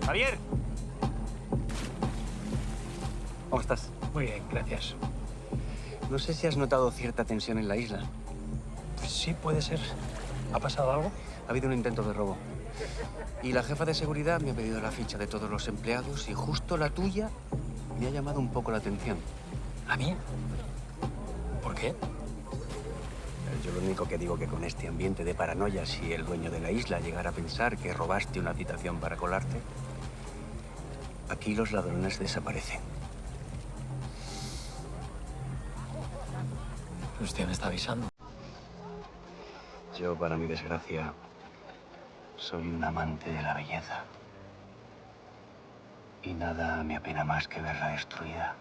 Javier. ¿Cómo estás? Muy bien, gracias. No sé si has notado cierta tensión en la isla. Pues sí, puede ser. ¿Ha pasado algo? Ha habido un intento de robo. Y la jefa de seguridad me ha pedido la ficha de todos los empleados y justo la tuya me ha llamado un poco la atención. ¿A mí? ¿Por qué? Yo lo único que digo que con este ambiente de paranoia, si el dueño de la isla llegara a pensar que robaste una habitación para colarte, aquí los ladrones desaparecen. Usted me está avisando. Yo, para mi desgracia, soy un amante de la belleza. Y nada me apena más que verla destruida.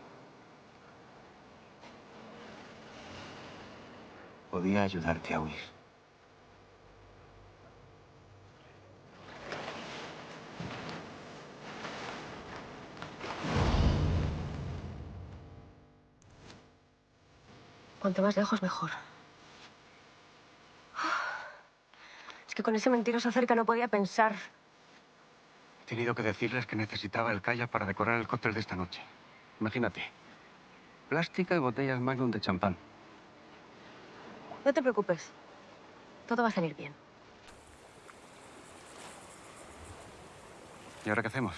Podía ayudarte a huir. Cuanto más lejos, mejor. Es que con ese mentiroso cerca no podía pensar. He tenido que decirles que necesitaba el kayak para decorar el cóctel de esta noche. Imagínate. Plástica y botellas Magnum de champán. No te preocupes. Todo va a salir bien. ¿Y ahora qué hacemos?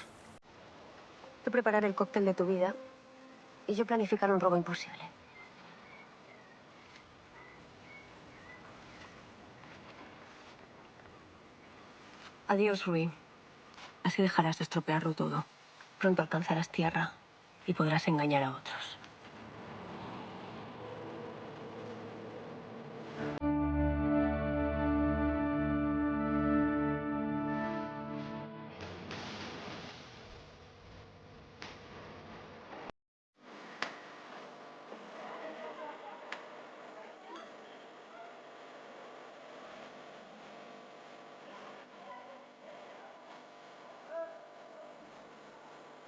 Tú preparar el cóctel de tu vida y yo planificar un robo imposible. Adiós, Rubí. Así dejarás de estropearlo todo. Pronto alcanzarás tierra y podrás engañar a otros.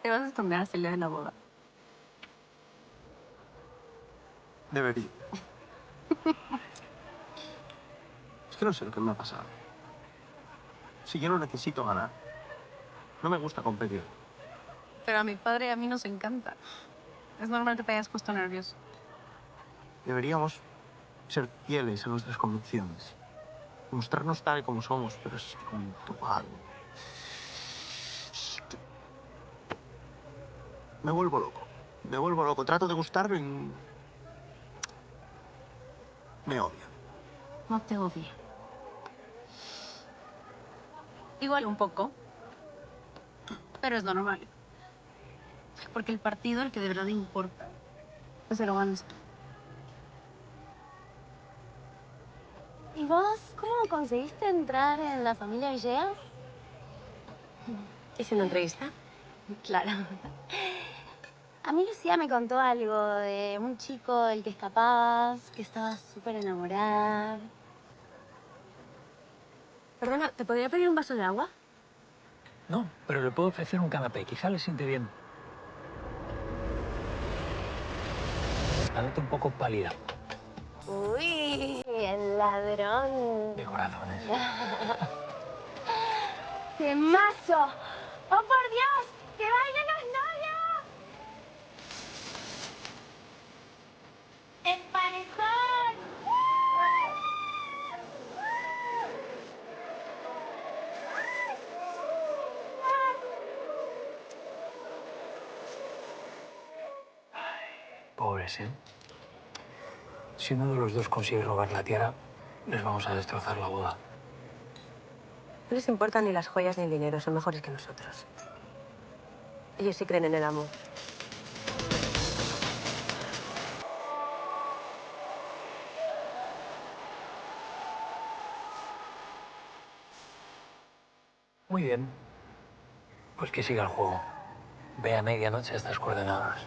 Te vas a esconder hasta el día de la boda. Debería. Es que no sé lo que me ha pasado. Si yo no necesito ganar. No me gusta competir. Pero a mi padre y a mí nos encanta. Es normal que te hayas puesto nervioso. Deberíamos ser fieles a nuestras convicciones. Mostrarnos tal y como somos, pero es puntual. Me vuelvo loco. Me vuelvo loco. Trato de gustarlo y... me odia. No te odio. Igual un poco. Pero es normal. Porque el partido, el que de verdad importa, pues se lo ganas. ¿Y vos cómo conseguiste entrar en la familia Villegas? ¿Hice una entrevista? Claro. A mí Lucía me contó algo de un chico del que escapabas, que estabas súper enamorada. Perdona, ¿te podría pedir un vaso de agua? No, pero le puedo ofrecer un canapé. Quizá le siente bien. La noto un poco pálida. Uy, el ladrón. De corazones. ¡Qué mazo! ¡Oh, por Dios! ¡Que bailen los novios! ¡Emparejón! Pobres, ¿eh? Si uno de los dos consigue robar la tierra, les vamos a destrozar la boda. No les importan ni las joyas ni el dinero, son mejores que nosotros. Ellos sí creen en el amor. Muy bien. Pues que siga el juego. Ve a medianoche estas coordenadas.